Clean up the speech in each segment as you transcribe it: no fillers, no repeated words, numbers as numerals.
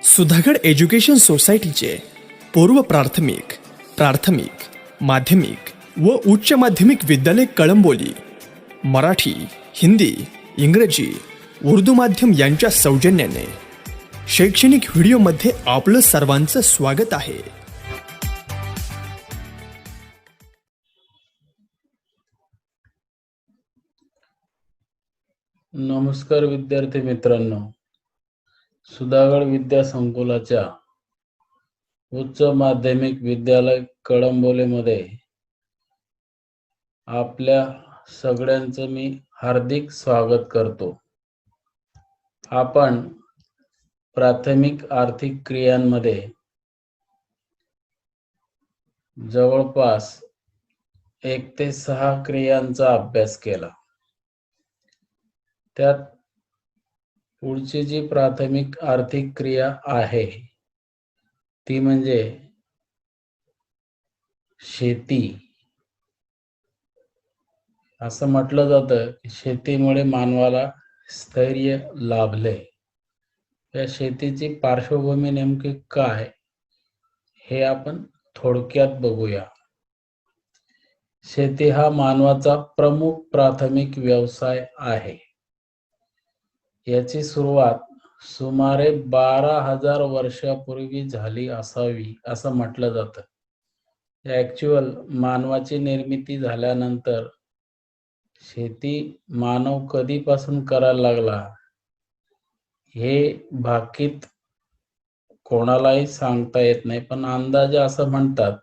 Sudhagad education सोसायटीचे पूर्व प्राथमिक, प्राथमिक, माध्यमिक व उच्च माध्यमिक विद्यालय कळंबोली मराठी, हिंदी, इंग्रजी, उर्दू माध्यम यांच्या सौजन्याने शैक्षणिक व्हिडिओमध्ये आपलं सर्वांचं स्वागत आहे. नमस्कार विद्यार्थी मित्रांनो, सुधागड विद्या संकुलाच्या उच्च माध्यमिक विद्यालय कळंबोलीमध्ये आपल्या सगळ्यांचं मी हार्दिक स्वागत करतो. आपण प्राथमिक आर्थिक क्रियांमध्ये जवळपास 1 ते 6 क्रियांचा अभ्यास केला. त्यात पुढची जी प्राथमिक आर्थिक क्रिया आहे ती म्हणजे शेती. असं म्हटलं जातं की शेतीमुळे मानवाला स्थैर्य लाभले. या शेतीची पार्श्वभूमी नेमकी काय हे आपण थोडक्यात बघूया. शेती हा मानवाचा प्रमुख प्राथमिक व्यवसाय आहे. याची सुरुवात सुमारे 12,000 वर्षापूर्वी झाली असावी असं म्हटलं जातं. ॲक्च्युअल मानवाची निर्मिती झाल्यानंतर शेती मानव कधीपासून करायला लागला हे भाकीत कोणालाही सांगता येत नाही, पण अंदाजे असं म्हणतात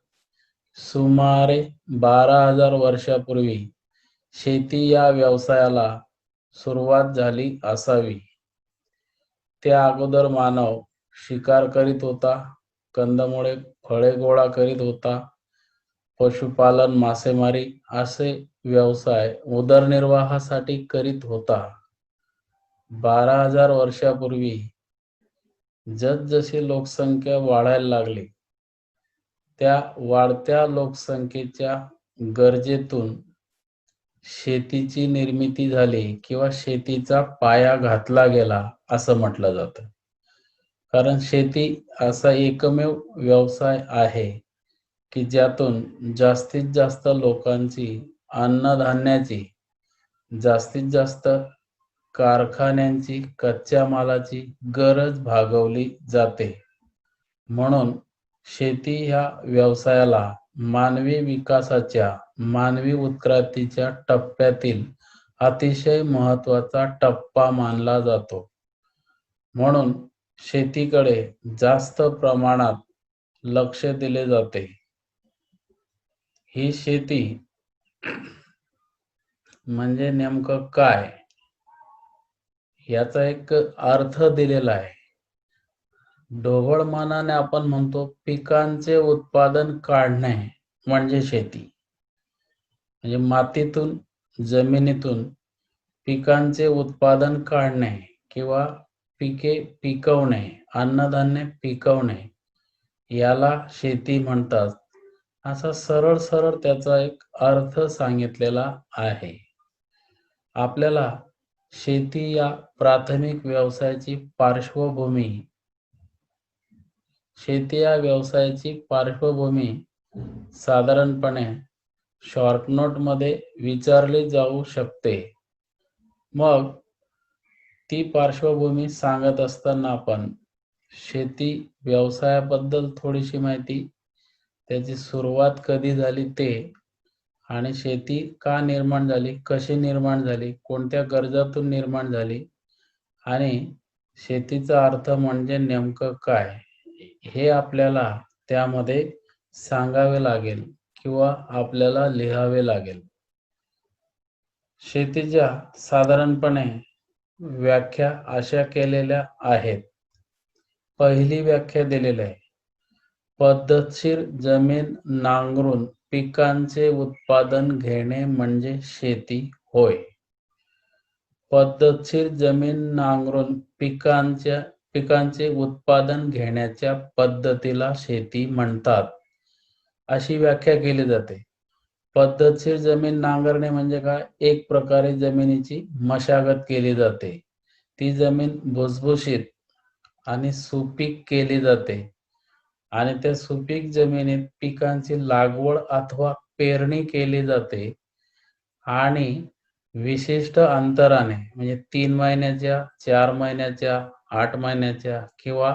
सुमारे 12,000 वर्षापूर्वी शेती या व्यवसायाला सुरुवात झाली असावी. त्या अगोदर मानव शिकार करीत होता, कंदमुळे फळे गोळा करीत होता, पशुपालन, मासेमारी असे व्यवसाय उदरनिर्वाहासाठी करीत होता. 12,000 वर्षापूर्वी जसजशी लोकसंख्या वाढायला लागली त्या वाढत्या लोकसंख्येच्या गरजेतून शेतीची निर्मिती झाली किंवा शेतीचा पाया घातला गेला असं म्हटलं जातं. कारण शेती असा एकमेव व्यवसाय आहे की ज्यातून जास्तीत जास्त लोकांची अन्नधान्याची, जास्तीत जास्त कारखान्यांची, कच्च्या मालाची गरज भागवली जाते. म्हणून शेती ह्या व्यवसायाला मानवी विकासाच्या, मानवी उत्क्रांतीच्या टप्प्यातील अतिशय महत्त्वाचा टप्पा मानला जातो. म्हणून शेतीकडे जास्त प्रमाणात लक्ष दिले जाते. ही शेती म्हणजे नेमकं काय याचा एक अर्थ दिलेला आहे. ढोबळ मानाने आपण म्हणतो पिकांचे उत्पादन काढणे म्हणजे शेती. म्हणजे मातीतून, जमिनीतून पिकांचे उत्पादन काढणे किंवा पिके पिकवणे, अन्नधान्य पिकवणे याला शेती म्हणतात. असा सरळ सरळ त्याचा एक अर्थ सांगितलेला आहे. आपल्याला शेती या प्राथमिक व्यवसायाची पार्श्वभूमी साधारणपणे शॉर्ट नोट मध्ये विचारली जाऊ शकते. मग ती पार्श्वभूमी सांगत असताना आपण शेती व्यवसायाबद्दल थोडीशी माहिती, त्याची सुरुवात कधी झाली ते, आणि शेती का निर्माण झाली, कशी निर्माण झाली, कोणत्या गरजातून निर्माण झाली आणि शेतीचा अर्थ म्हणजे नेमकं काय हे आपल्याला त्यामध्ये सांगावे लागेल किंवा आपल्याला लिहावे लागेल. शेतीच्या साधारणपणे व्याख्या अशा केलेल्या आहेत. पहिली व्याख्या दिलेली आहे, पद्धतशीर जमीन नांगरून पिकांचे उत्पादन घेणे म्हणजे शेती होय. पद्धतशीर जमीन नांगरून पिकांचे उत्पादन घेण्याच्या पद्धतीला शेती म्हणतात अशी व्याख्या केली जाते. पद्धतशीर जमीन नांगरणे म्हणजे काय, एक प्रकारे जमिनीची मशागत केली जाते. ती जमीन भुसभुशीत आणि सुपीक केली जाते आणि त्या सुपीक जमिनीत पिकांची लागवड अथवा पेरणी केली जाते आणि विशिष्ट अंतराने म्हणजे 3 महिन्याच्या, 4 महिन्याच्या, 8 महिन्याच्या किंवा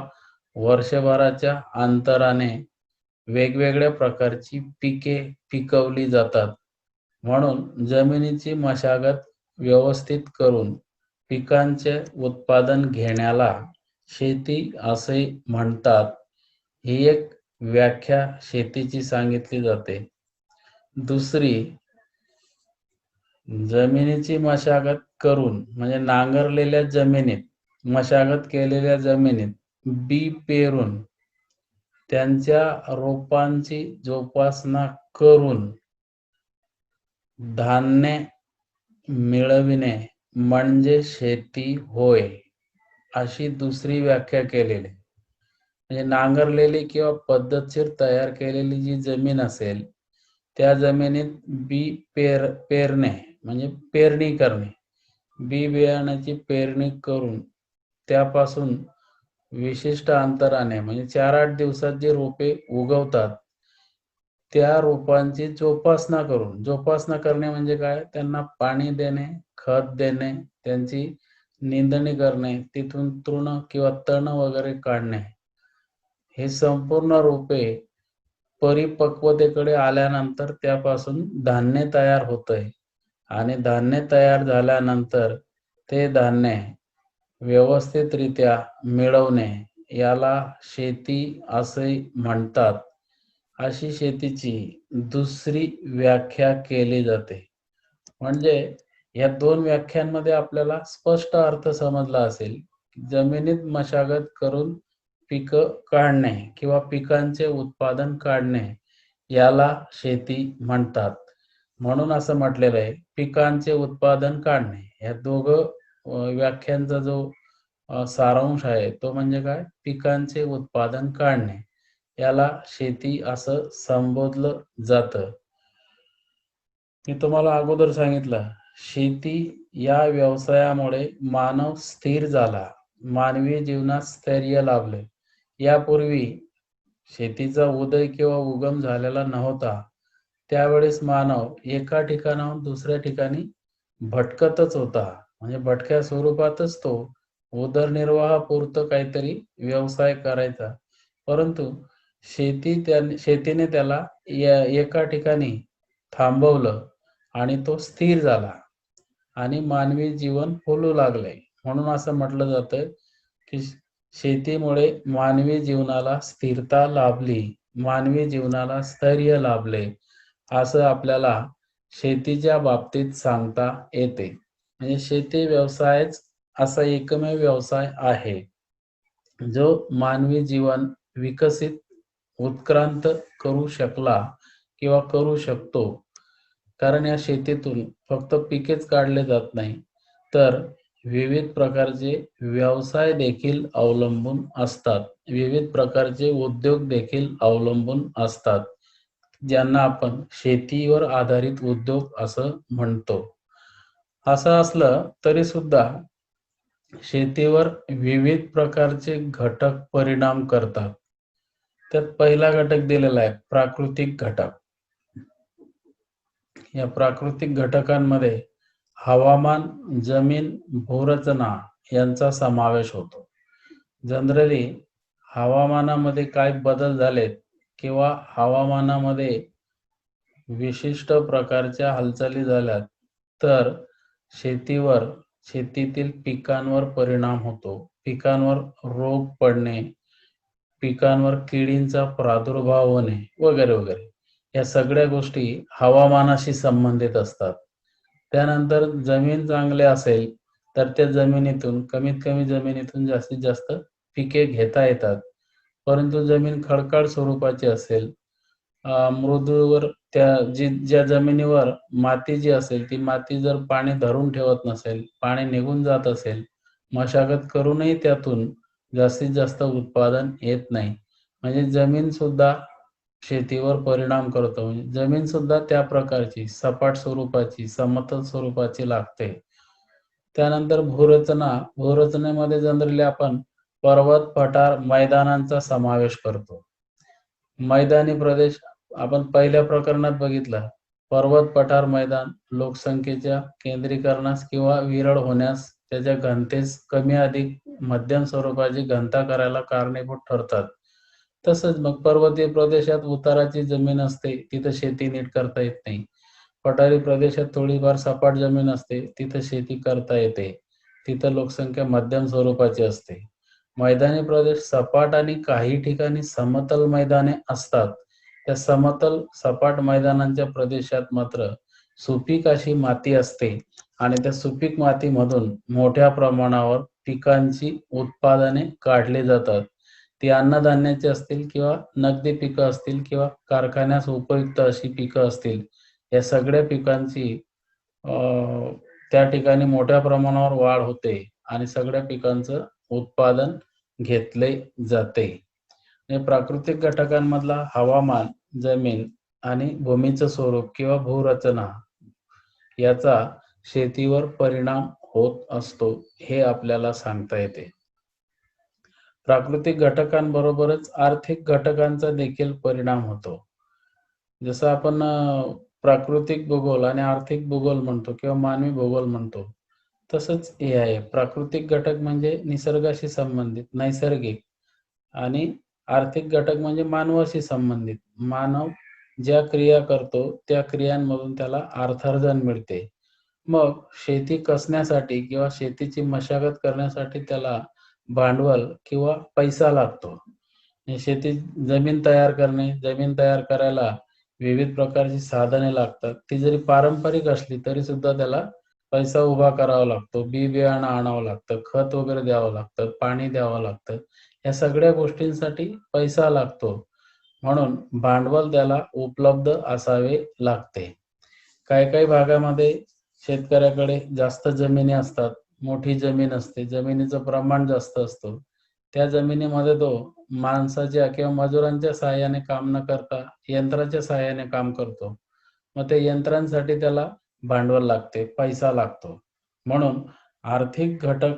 वर्षभराच्या अंतराने वेगवेगळ्या प्रकारची पिके पिकवली जातात. म्हणून जमिनीची मशागत व्यवस्थित करून पिकांचे उत्पादन घेण्याला शेती असे म्हणतात. ही एक व्याख्या शेतीची सांगितली जाते. दुसरी, जमिनीची मशागत करून म्हणजे नांगरलेल्या जमिनीत, मशागत केलेल्या जमिनीत बी पेरून त्यांच्या रोपांची जोपासना करून धान्य मिळविणे म्हणजे शेती होय, अशी दुसरी व्याख्या केलेली. म्हणजे नांगरलेली किंवा पद्धतशीर तयार केलेली जी जमीन असेल त्या जमिनीत बी पेरणे म्हणजे पेरणी करणे, बी बियाण्याची पेरणी करून त्यापासून विशिष्ट अंतराने म्हणजे 4-8 दिवसात जे रोपे उगवतात त्या रोपांची जोपासना करून, जोपासना करणे म्हणजे काय, त्यांना पाणी देणे, खत देणे, त्यांची निंदणी करणे, तिथून तृण किंवा तण वगैरे काढणे. हे संपूर्ण रोपे परिपक्वतेकडे आल्यानंतर त्यापासून धान्य तयार होतंय आणि धान्य तयार झाल्यानंतर ते धान्य व्यवस्थितरित्या मिळवणे याला शेती असे म्हणतात. अशी शेतीची दुसरी व्याख्या केली जाते. म्हणजे या 2 व्याख्यांमध्ये आपल्याला स्पष्ट अर्थ समजला असेल. जमिनीत मशागत करून पिकं काढणे किंवा पिकांचे उत्पादन काढणे याला शेती म्हणतात. म्हणून असं म्हटलेलं आहे, पिकांचे उत्पादन काढणे. या दोघं व्याख्यांचा जो सारांश आहे तो म्हणजे काय, पिकांचे उत्पादन काढणे याला शेती असं संबोधलं जातं. मी तुम्हाला अगोदर सांगितलं, शेती या व्यवसायामुळे मानव स्थिर झाला, मानवी जीवनात स्थैर्य लाभले. यापूर्वी शेतीचा उदय किंवा उगम झालेला नव्हता. त्यावेळेस मानव एका ठिकाणाहून दुसऱ्या ठिकाणी भटकतच होता. म्हणजे भटक्या स्वरूपातच तो उदरनिर्वाहापुरतं काहीतरी व्यवसाय करायचा. परंतु शेतीने त्याला एका ठिकाणी थांबवलं आणि तो स्थिर झाला आणि मानवी जीवन फुलू लागले. म्हणून असं म्हटलं जातं की शेतीमुळे मानवी जीवनाला स्थिरता लाभली, मानवी जीवनाला स्थैर्य लाभले, असं आपल्याला शेतीच्या बाबतीत सांगता येते. म्हणजे शेती व्यवसायच असा एकमेव व्यवसाय आहे जो मानवी जीवन विकसित, उत्क्रांत करू शकला किंवा करू शकतो. कारण या शेतीतून फक्त पिकेच काढले जात नाही, तर विविध प्रकारचे व्यवसाय देखील अवलंबून असतात, विविध प्रकारचे उद्योग देखील अवलंबून असतात, ज्यांना आपण शेतीवर आधारित उद्योग असं म्हणतो. असं असलं तरी सुद्धा शेतीवर विविध प्रकारचे घटक परिणाम करतात. त्यात पहिला घटक दिलेला आहे प्राकृतिक घटक. या प्राकृतिक घटकांमध्ये हवामान, जमीन, भूरचना यांचा समावेश होतो. जनरली हवामानामध्ये काय बदल झालेत किंवा हवामानामध्ये विशिष्ट प्रकारच्या हालचाली झाल्यात तर शेतीतील पिकांवर परिणाम होतो. पिकांवर रोग पडणे, पिकांवर किडींचा प्रादुर्भाव होणे वगैरे वगैरे, या सगळ्या गोष्टी हवामानाशी संबंधित असतात. त्यानंतर जमीन चांगली असेल तर त्या जमिनीतून कमीत कमी जमिनीतून जास्तीत जास्त पिके घेता येतात. परंतु जमीन खडकाळ स्वरूपाची असेल, मृदूवर ज्या जमिनीवर माती जी असेल ती माती जर पाणी धरून ठेवत नसेल, पाणी निघून जात असेल, मशागत करूनही त्यातून जास्तीत जास्त उत्पादन येत नाही. म्हणजे जमीन सुद्धा शेतीवर परिणाम करतो. म्हणजे जमीन सुद्धा त्या प्रकारची सपाट स्वरूपाची, समतल स्वरूपाची लागते. त्यानंतर भूरचनेमध्ये जनरली आपण पर्वत, पठार, मैदानांचा समावेश करतो. मैदानी प्रदेश आपण पहिल्या प्रकरणात बघितला. पर्वत, पठार, मैदान लोकसंख्येच्या केंद्रीकरणास किंवा विरळ होण्यास, त्याच्या घनतेस कमी अधिक मध्यम स्वरूपाची घनता करायला कारणीभूत ठरतात. तसंच मग पर्वतीय प्रदेशात उताराची जमीन असते, तिथं शेती नीट करता येत नाही. पठारी प्रदेशात थोडीफार सपाट जमीन असते, तिथं शेती करता येते. तिथं लोकसंख्या मध्यम स्वरूपाची असते. मैदानी प्रदेश सपाट आणि काही ठिकाणी समतल मैदाने असतात. त्या समतल सपाट मैदानांच्या प्रदेशात मात्र सुपीक अशी माती असते आणि त्या सुपीक मातीमधून मोठ्या प्रमाणावर पिकांची उत्पादने काढली जातात. ती अन्नधान्याची असतील किंवा नगदी पिकं असतील किंवा कारखान्यास उपयुक्त अशी पिकं असतील. या सगळ्या पिकांची अ, त्या ठिकाणी मोठ्या प्रमाणावर वाढ होते आणि सगळ्या पिकांचं उत्पादन घेतले जाते. हे प्राकृतिक घटकांमधला हवामान, जमीन आणि भूमीचं स्वरूप किंवा भूरचना याचा शेतीवर परिणाम होत असतो, हे आपल्याला सांगता येते. प्राकृतिक घटकांबरोबरच आर्थिक घटकांचा देखील परिणाम होतो. जसं आपण प्राकृतिक भूगोल आणि आर्थिक भूगोल म्हणतो किंवा मानवी भूगोल म्हणतो, तसंच हे आहे. प्राकृतिक घटक म्हणजे निसर्गाशी संबंधित, नैसर्गिक आणि आर्थिक घटक म्हणजे मानवाशी संबंधित. मानव ज्या क्रिया करतो, त्या क्रियांमधून त्याला अर्थार्जन मिळते. मग शेती कसण्यासाठी किंवा शेतीची मशागत करण्यासाठी त्याला भांडवल किंवा पैसा लागतो. शेती जमीन तयार करणे, जमीन तयार करायला विविध प्रकारची साधने लागतात. ती जरी पारंपरिक असली तरी सुद्धा त्याला पैसा उभा करावा लागतो. बी-बियाणं आणावं लागतं, खत वगैरे द्यावं लागतं, पाणी द्यावं लागतं. या सगळ्या गोष्टींसाठी पैसा लागतो. म्हणून भांडवल त्याला उपलब्ध असावे लागते. काही-काही भागामध्ये शेतकऱ्याकडे जास्त जमिनी असतात, मोठी जमीन असते, जमिनीचं प्रमाण जास्त असतं. त्या जमिनीमध्ये तो माणसाच्या किंवा मजुरांच्या सहाय्याने काम न करता यंत्राच्या सहाय्याने काम करतो. मग त्या यंत्रांसाठी त्याला भांडवल लागते, पैसा लागतो. म्हणून आर्थिक घटक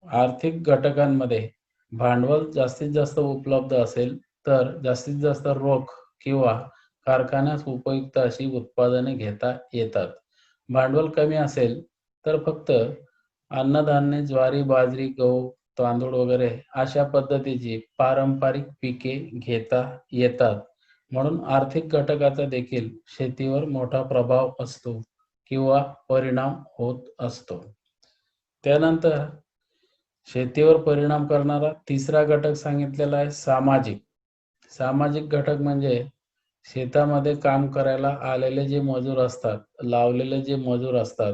आर्थिक घटकांमध्ये भांडवल जास्तीत जास्त उपलब्ध असेल, तर जास्तीत जास्त रोख किंवा कारखान्यास उपयुक्त अशी उत्पादने घेता येतात. भांडवल कमी असेल, तर फक्त अन्नधान्य, ज्वारी, बाजरी, गहू, तांदूळ वगैरे अशा पद्धतीची पारंपरिक पिके घेता येतात. म्हणून आर्थिक घटकाचा देखील शेतीवर मोठा प्रभाव असतो किंवा परिणाम होत असतो. त्यानंतर शेतीवर परिणाम करणारा तिसरा घटक सांगितलेला आहे सामाजिक. सामाजिक घटक म्हणजे शेतामध्ये काम करायला आलेले जे मजूर असतात, लावलेले जे मजूर असतात,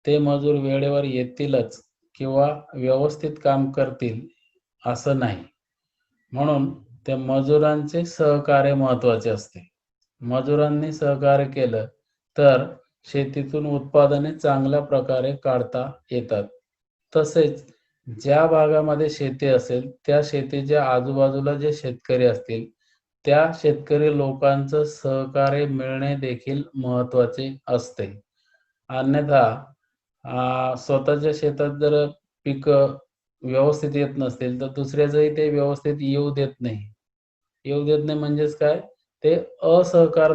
ते मजूर वेळेवर येतीलच किंवा व्यवस्थित काम करतील असं नाही. म्हणून त्या मजुरांचे सहकार्य महत्त्वाचे असते. मजुरांनी सहकार्य केलं तर शेतीतून उत्पादने चांगल्या प्रकारे काढता येतात. तसेच ज्या भागामध्ये शेती असेल, त्या शेतीच्या आजूबाजूला जे शेतकरी असतील, त्या शेतकरी लोकांचं सहकार्य मिळणे देखील महत्त्वाचे असते. अन्यथा स्वतःच्या शेतात जर पिकं व्यवस्थित येत नसतील, तर दुसऱ्याचंही ते व्यवस्थित येऊ देत नाही. येऊ देत नाही म्हणजेच काय? ते असहकार्य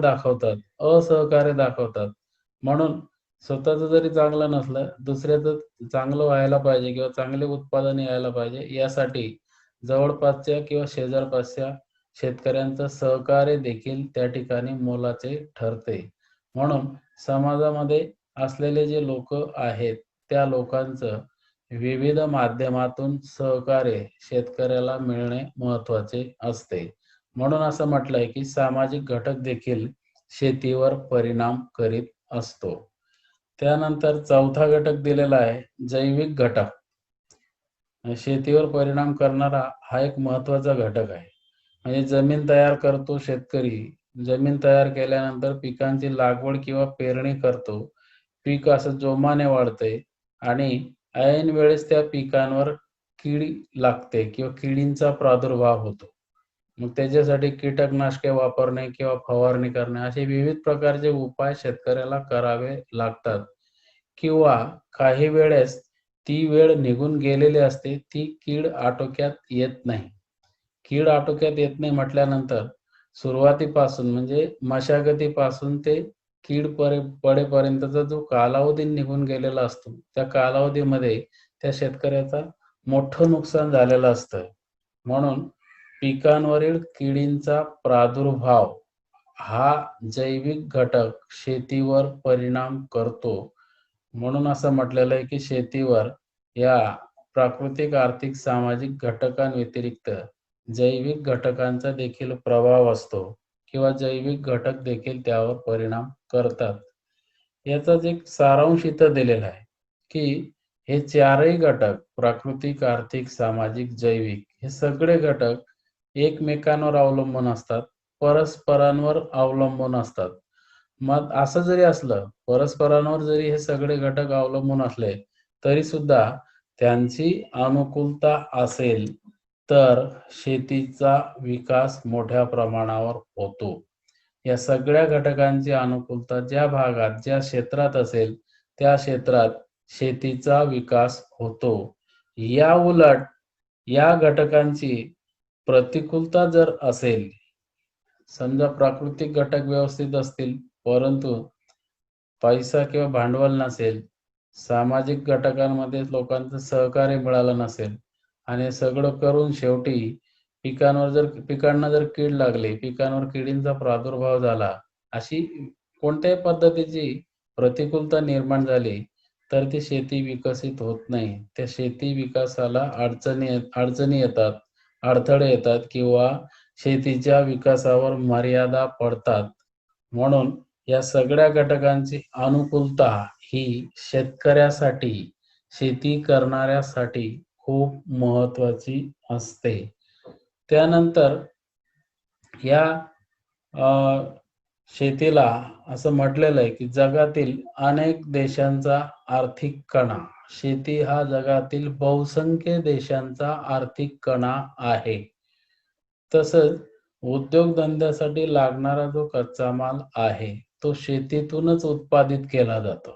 दाखवतात. म्हणून स्वतःचं जरी चांगलं नसलं, दुसऱ्याचं चांगलं व्हायला पाहिजे किंवा चांगले उत्पादन यायला पाहिजे, यासाठी जवळपासच्या किंवा शेजारपासच्या शेतकऱ्यांचं सहकार्य देखील त्या ठिकाणी मोलाचे ठरते. म्हणून समाजामध्ये असलेले जे लोकं आहेत, त्या लोकांचं विविध माध्यमातून सहकार्य शेतकऱ्याला मिळणे महत्त्वाचे असते. म्हणून असं म्हटलंय, की सामाजिक घटक देखील शेतीवर परिणाम करीत असतो. त्यानंतर चौथा घटक दिलेला आहे जैविक घटक. शेतीवर परिणाम करणारा हा एक महत्त्वाचा घटक आहे. म्हणजे जमीन तयार करतो शेतकरी. जमीन तयार केल्यानंतर पिकांची लागवड किंवा पेरणी करतो. पीक असं जोमाने वाढतंय आणि ऐन वेळेस त्या पिकांवर कीड लागते किंवा किडींचा प्रादुर्भाव होतो. मग त्याच्यासाठी कीटकनाशके वापरणे किंवा फवारणी करणे असे विविध प्रकारचे उपाय शेतकऱ्याला करावे लागतात. किंवा काही वेळेस ती वेळ निघून गेलेली असते, ती कीड आटोक्यात येत नाही. कीड आटोक्यात येत नाही म्हटल्यानंतर सुरुवातीपासून म्हणजे मशागतीपासून ते कीड पडेपर्यंतचा जो कालावधी निघून गेलेला असतो, त्या कालावधीमध्ये त्या शेतकऱ्याचा मोठं नुकसान झालेलं असतं. म्हणून पिकांवरील किडींचा प्रादुर्भाव हा जैविक घटक शेतीवर परिणाम करतो. म्हणून असं म्हटलेलं आहे, की शेतीवर या प्राकृतिक, आर्थिक, सामाजिक घटकांव्यतिरिक्त जैविक घटकांचा देखील प्रभाव असतो किंवा जैविक घटक देखील त्यावर परिणाम करतात. याचाच एक सारांश इथं दिलेला आहे, की हे चारही घटक प्राकृतिक, आर्थिक, सामाजिक, जैविक हे सगळे घटक एकमेकांवर अवलंबून असतात, परस्परांवर अवलंबून असतात. मग असं जरी असलं, परस्परांवर जरी हे सगळे घटक अवलंबून असले, तरी सुद्धा त्यांची अनुकूलता असेल, तर शेतीचा विकास मोठ्या प्रमाणावर होतो. या सगळ्या घटकांची अनुकूलता ज्या भागात, ज्या क्षेत्रात असेल, त्या क्षेत्रात शेतीचा विकास होतो. याउलट या घटकांची प्रतिकूलता जर असेल, समजा प्राकृतिक घटक व्यवस्थित असतील, परंतु पैसा किंवा भांडवल नसेल, सामाजिक घटकांमध्ये लोकांचं सहकार्य मिळालं नसेल आणि सगळं करून शेवटी पिकांना जर कीड लागली, पिकांवर किडींचा प्रादुर्भाव झाला, अशी कोणत्याही पद्धतीची प्रतिकूलता निर्माण झाली, तर ती शेती विकसित होत नाही. त्या शेती विकासाला अडचणी येतात, अडथळे येतात किंवा शेतीच्या विकासावर मर्यादा पडतात. म्हणून या सगळ्या घटकांची अनुकूलता ही शेतकऱ्यासाठी, शेती करणाऱ्यासाठी खूप महत्त्वाची असते. त्यानंतर या अ, शेतीला असं म्हटलेलं आहे, की जगातील अनेक देशांचा आर्थिक कणा. शेती हा जगातील बहुसंख्य देशांचा आर्थिक कणा आहे. तसंच उद्योगधंद्यासाठी लागणारा जो कच्चा माल आहे, तो शेतीतूनच उत्पादित केला जातो.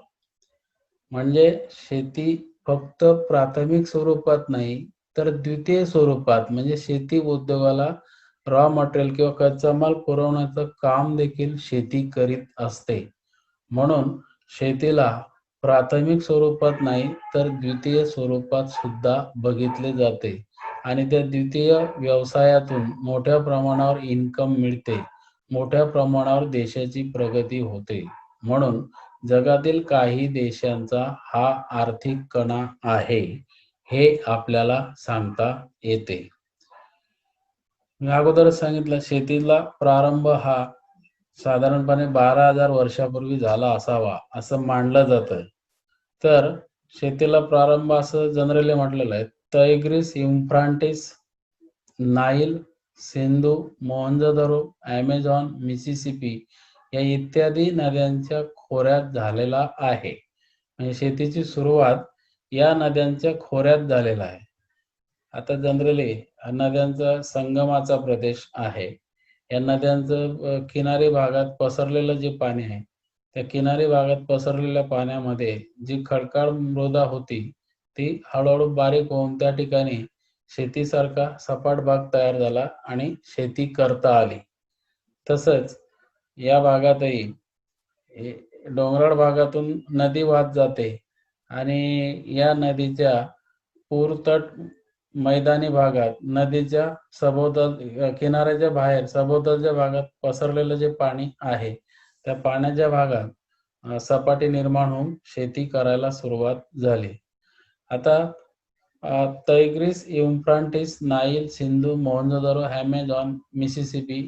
म्हणजे शेती फक्त प्राथमिक स्वरूपात नाही, तर द्वितीय स्वरूपात म्हणजे शेती उद्योगाला रॉ मटेरियल किंवा कच्चा माल पुरवण्याचं काम देखील शेती करीत असते. म्हणून शेतीला प्राथमिक स्वरूपात नाही, तर द्वितीय स्वरूपात सुद्धा बघितले जाते आणि त्या द्वितीय व्यवसायातून मोठ्या प्रमाणावर इन्कम मिळते. मोठ्या प्रमाणावर देशाची प्रगती होते. म्हणून जगातील काही देशांचा हा आर्थिक कणा आहे, हे आपल्याला सांगता येते. मी अगोदरच सांगितलं शेतीला प्रारंभ हा साधारणपणे 12,000 वर्षापूर्वी झाला असावा, असं मानलं जातं. तर शेतीला प्रारंभ असं जनरली म्हटलेलं आहे. Tigris Euphrates, Nile, Sindhu, Mohenjodaro, Amazon, Mississippi या इत्यादी नद्यांच्या खोऱ्यात झालेला आहे. म्हणजे शेतीची सुरुवात या नद्यांच्या खोऱ्यात झालेला आहे. आता जनरली नद्यांचा संगमाचा प्रदेश आहे. या नद्यांचं किनारी भागात पसरलेलं जे पाणी आहे, त्या किनारी भागात पसरलेल्या पाण्यामध्ये जी खडकाळ मृदा होती, ती हळूहळू बारीक होऊन त्या ठिकाणी शेतीसारखा सपाट भाग तयार झाला आणि शेती करता आली. तसंच या भागातही हे डोंगराळ भागातून नदी वाहत जाते आणि या नदीच्या पूरतट मैदानी भागात नदीच्या किनाऱ्याच्या बाहेर सभोवतालच्या भागात पसरलेलं जे पाणी आहे, त्या पाण्याच्या भागात सपाटी निर्माण होऊन शेती करायला सुरुवात झाली. आता Tigris, Euphrates, Nile, Sindhu, Mohenjodaro, Amazon, Mississippi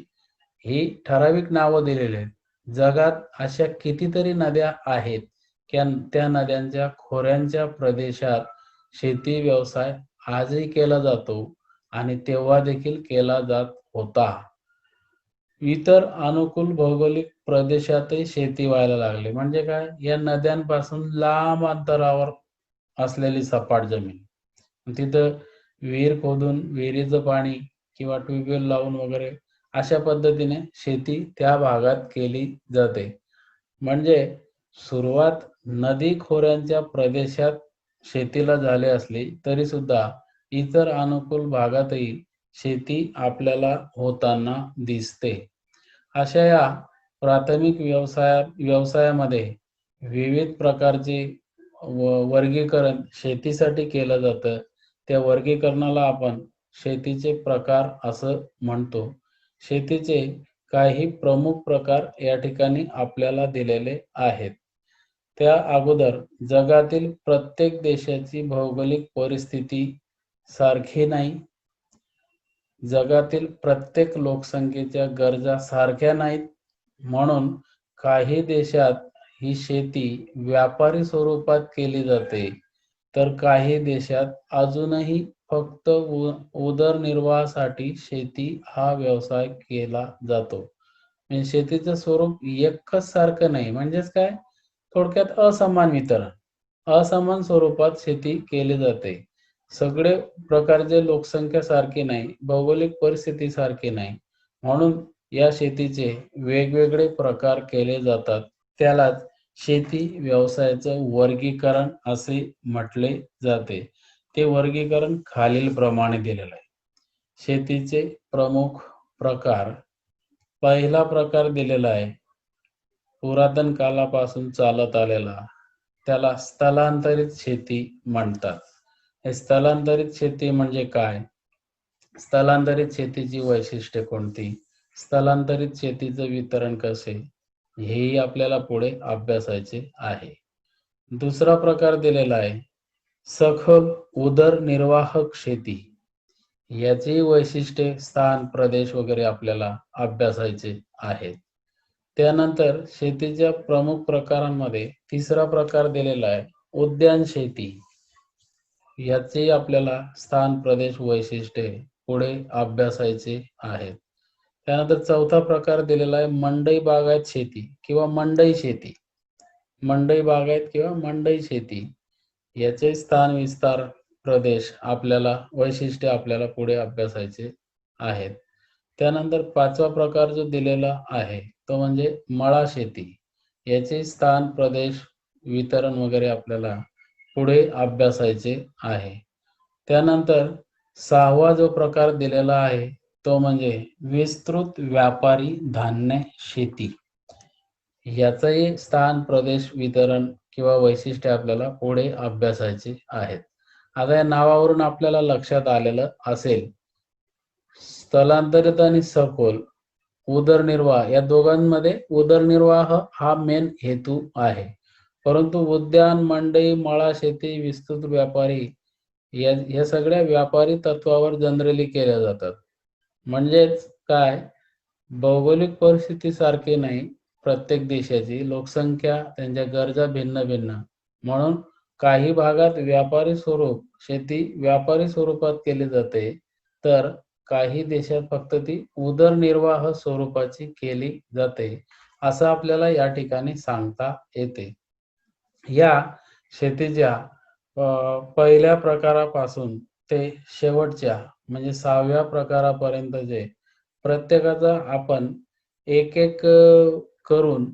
ही ठराविक नावं दिलेली आहेत. जगात अशा कितीतरी नद्या आहेत, त्या नद्यांच्या खोऱ्यांच्या प्रदेशात शेती व्यवसाय आजही केला जातो आणि तेव्हा देखील केला जात होता. इतर अनुकूल भौगोलिक प्रदेशातही शेती व्हायला लागली. म्हणजे काय? या नद्यांपासून लांब अंतरावर असलेली सपाट जमीन. तिथं विहीर खोदून विहिरीचं पाणी किंवा ट्यूबवेल लावून वगैरे अशा पद्धतीने शेती त्या भागात केली जाते. म्हणजे सुरुवात नदी खोऱ्यांच्या प्रदेशात शेतीला झाले असले तरी सुद्धा इतर अनुकूल भागातही शेती आपल्याला होताना दिसते. अशा या प्राथमिक व्यवसायामध्ये विविध प्रकारचे वर्गीकरण शेतीसाठी केलं जातं. त्या वर्गीकरणाला आपण शेतीचे प्रकार असं म्हणतो. शेतीचे काही प्रमुख प्रकार या ठिकाणी आपल्याला दिलेले आहेत. त्या अगोदर जगातील प्रत्येक देशाची भौगोलिक परिस्थिती सारखी नाही. जगातील प्रत्येक लोकसंख्येच्या गरजा सारख्या नाहीत. म्हणून काही देशात ही शेती व्यापारी स्वरूपात केली जाते, तर काही देशात अजूनही फक्त उदरनिर्वाहासाठी शेती हा व्यवसाय केला जातो. म्हणजे शेतीचं स्वरूप एकच सारखं नाही. म्हणजेच काय? थोडक्यात असमान वितरण. असमान स्वरूपात शेती केली जाते. सगळे प्रकारचे लोकसंख्या सारखी नाही, भौगोलिक परिस्थिती सारखी नाही. म्हणून या शेतीचे वेगवेगळे प्रकार केले जातात. त्यालाच शेती व्यवसायाचं वर्गीकरण असे म्हटले जाते. ते वर्गीकरण खालीलप्रमाणे दिलेलं आहे. शेतीचे प्रमुख प्रकार. पहिला प्रकार दिलेला आहे पुरातन कालापासून चालत आलेला. त्याला स्थलांतरित शेती म्हणतात. हे स्थलांतरित शेती म्हणजे काय? स्थलांतरित शेतीची वैशिष्ट्ये कोणती? स्थलांतरित शेतीचं वितरण कसे? हेही आपल्याला पुढे अभ्यासायचे आहे. दुसरा प्रकार दिलेला आहे सखोल उदरनिर्वाहक शेती. याची वैशिष्ट्ये, स्थान, प्रदेश वगैरे आपल्याला अभ्यासायचे आहेत. त्यानंतर शेतीच्या प्रमुख प्रकारांमध्ये तिसरा प्रकार दिलेला आहे उद्यान शेती. याचे आपल्याला स्थान, प्रदेश, वैशिष्ट्ये पुढे अभ्यासायचे आहेत. त्यानंतर चौथा प्रकार दिलेला आहे मंडई बागायत शेती किंवा मंडई शेती. मंडई बागायत किंवा मंडई शेती याचे स्थान, विस्तार, प्रदेश आपल्याला वैशिष्ट्ये आपल्याला पुढे अभ्यासायचे आहेत. त्यानंतर पाचवा प्रकार जो दिलेला आहे तो म्हणजे मळा शेती. याचे स्थान, प्रदेश, वितरण वगैरे आपल्याला पुढे अभ्यासायचे आहे. त्यानंतर सहावा जो प्रकार दिलेला आहे तो म्हणजे विस्तृत व्यापारी धान्य शेती. याचंही स्थान, प्रदेश, वितरण किंवा वैशिष्ट्य आपल्याला पुढे अभ्यासायचे आहेत. आता या नावावरून आपल्याला लक्षात आलेलं असेल स्थलांतरित आणि सखोल उदरनिर्वाह या दोघांमध्ये उदरनिर्वाह हा मेन हेतू आहे. परंतु उद्यान, मंडई, मळा शेती, विस्तृत व्यापारी या सगळ्या व्यापारी तत्वावर जनरली केल्या जातात. म्हणजेच काय? भौगोलिक परिस्थिती सारखी नाही प्रत्येक देशाची, लोकसंख्या, त्यांच्या गरजा भिन्न भिन्न. म्हणून काही भागात व्यापारी स्वरूप शेती व्यापारी स्वरूपात केली जाते, तर काही देशात फक्त ती उदरनिर्वाह स्वरूपाची केली जाते, असं आपल्याला या ठिकाणी सांगता येते. या शेतीच्या पहिल्या प्रकारापासून ते शेवटच्या म्हणजे 6व्या प्रकारापर्यंत जे प्रत्येकाचा आपण एक एक करून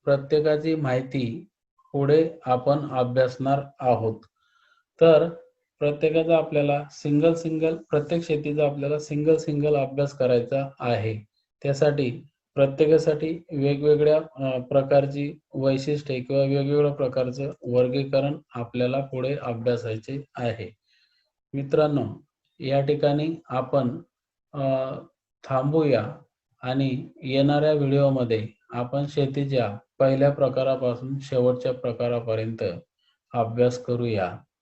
प्रत्येकाची माहिती पुढे आपण अभ्यासणार आहोत. तर प्रत्येकाचा आपल्याला प्रत्येक शेतीचा आपल्याला सिंगल अभ्यास करायचा आहे. त्यासाठी प्रत्येकासाठी वेगवेगळ्या प्रकारची वैशिष्ट्ये किंवा वेगवेगळ्या प्रकारचं वर्गीकरण आपल्याला पुढे अभ्यासायचे आहे. मित्रांनो, या ठिकाणी आपण थांबूया आणि येणाऱ्या व्हिडिओमध्ये आपण शेतीच्या पहिल्या प्रकारापासून शेवटच्या प्रकारापर्यंत अभ्यास करूया.